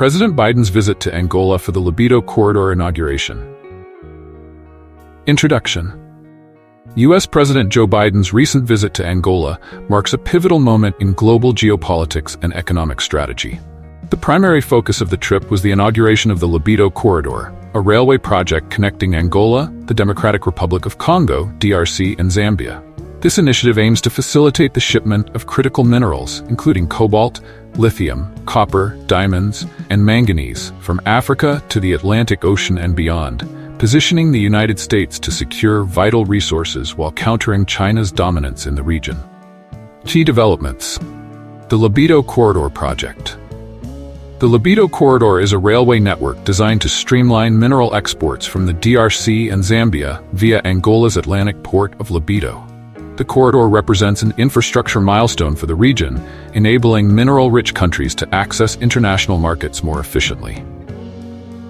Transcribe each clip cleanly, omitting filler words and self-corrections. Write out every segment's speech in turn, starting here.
President Biden's visit to Angola for the Lobito Corridor inauguration. Introduction. U.S. President Joe Biden's recent visit to Angola marks a pivotal moment in global geopolitics and economic strategy. The primary focus of the trip was the inauguration of the Lobito Corridor, a railway project connecting Angola, the Democratic Republic of Congo, DRC, and Zambia. This initiative aims to facilitate the shipment of critical minerals, including cobalt, lithium, copper, diamonds, and manganese, from Africa to the Atlantic Ocean and beyond, positioning the United States to secure vital resources while countering China's dominance in the region. Key developments. The Lobito Corridor project. The Lobito Corridor is a railway network designed to streamline mineral exports from the DRC and Zambia via Angola's Atlantic port of Lobito. The corridor represents an infrastructure milestone for the region, enabling mineral-rich countries to access international markets more efficiently.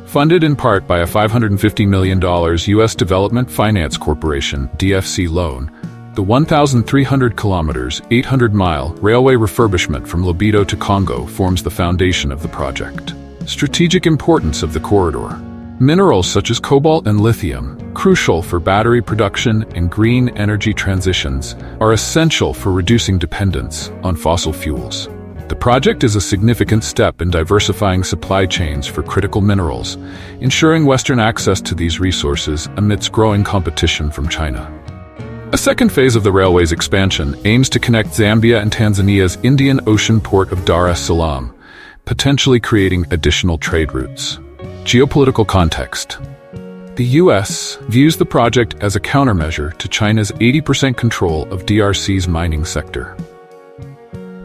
Funded in part by a $550 million U.S. Development Finance Corporation (DFC) loan, the 1,300 kilometers, 800-mile railway refurbishment from Lobito to Congo forms the foundation of the project. Strategic importance of the corridor. Minerals such as cobalt and lithium, crucial for battery production and green energy transitions, are essential for reducing dependence on fossil fuels. The project is a significant step in diversifying supply chains for critical minerals, ensuring Western access to these resources amidst growing competition from China. A second phase of the railway's expansion aims to connect Zambia and Tanzania's Indian Ocean port of Dar es Salaam, potentially creating additional trade routes. Geopolitical context. The U.S. views the project as a countermeasure to China's 80% control of DRC's mining sector.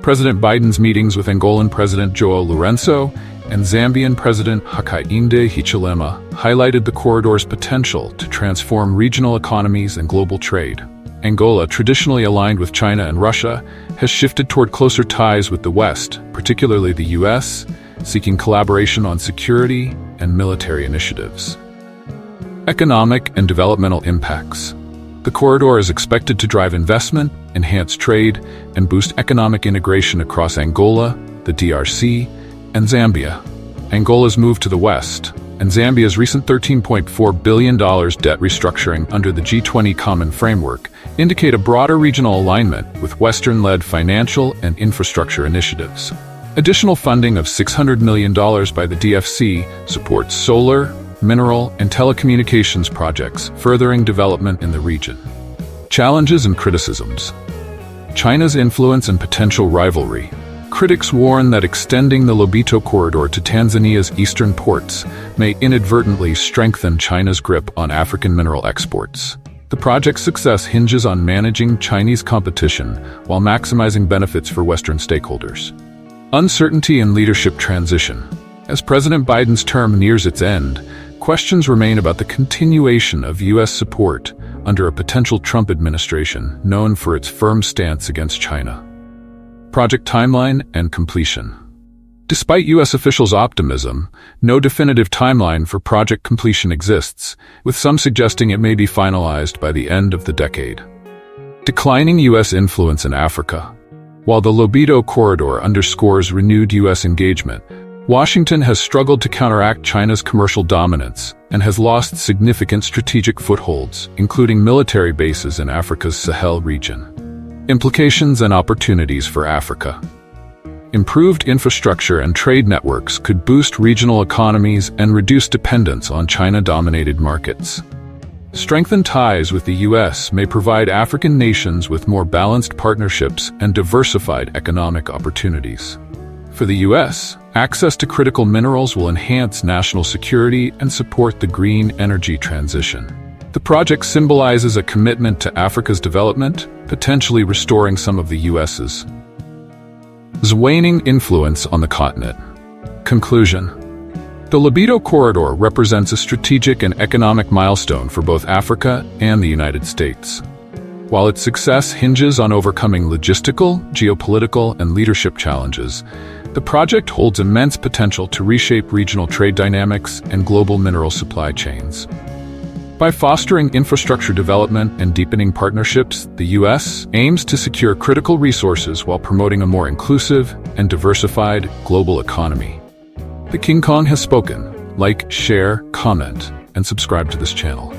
President Biden's meetings with Angolan President João Lourenço and Zambian President Hakainde Hichilema highlighted the corridor's potential to transform regional economies and global trade. Angola, traditionally aligned with China and Russia, has shifted toward closer ties with the West, particularly the U.S., seeking collaboration on security and military initiatives. Economic and developmental impacts. The corridor is expected to drive investment, enhance trade, and boost economic integration across Angola, the DRC, and Zambia. Angola's move to the West, and Zambia's recent $13.4 billion debt restructuring under the G20 Common Framework indicate a broader regional alignment with Western-led financial and infrastructure initiatives. Additional funding of $600 million by the DFC supports solar, mineral, and telecommunications projects, furthering development in the region. Challenges and criticisms. China's influence and potential rivalry. Critics warn that extending the Lobito Corridor to Tanzania's eastern ports may inadvertently strengthen China's grip on African mineral exports. The project's success hinges on managing Chinese competition while maximizing benefits for Western stakeholders. Uncertainty and leadership transition. As President Biden's term nears its end, questions remain about the continuation of U.S. support under a potential Trump administration known for its firm stance against China. Project timeline and completion. Despite U.S. officials' optimism, no definitive timeline for project completion exists, with some suggesting it may be finalized by the end of the decade. Declining U.S. influence in Africa. While the Lobito Corridor underscores renewed U.S. engagement, Washington has struggled to counteract China's commercial dominance and has lost significant strategic footholds, including military bases in Africa's Sahel region. Implications and opportunities for Africa. Improved infrastructure and trade networks could boost regional economies and reduce dependence on China-dominated markets. Strengthened ties with the U.S. may provide African nations with more balanced partnerships and diversified economic opportunities. For the U.S., access to critical minerals will enhance national security and support the green energy transition. The project symbolizes a commitment to Africa's development, potentially restoring some of the U.S.'s waning influence on the continent. Conclusion. The Lobito Corridor represents a strategic and economic milestone for both Africa and the United States. While its success hinges on overcoming logistical, geopolitical, and leadership challenges, the project holds immense potential to reshape regional trade dynamics and global mineral supply chains. By fostering infrastructure development and deepening partnerships, the U.S. aims to secure critical resources while promoting a more inclusive and diversified global economy. The King Kong has spoken. Like, share, comment, and subscribe to this channel.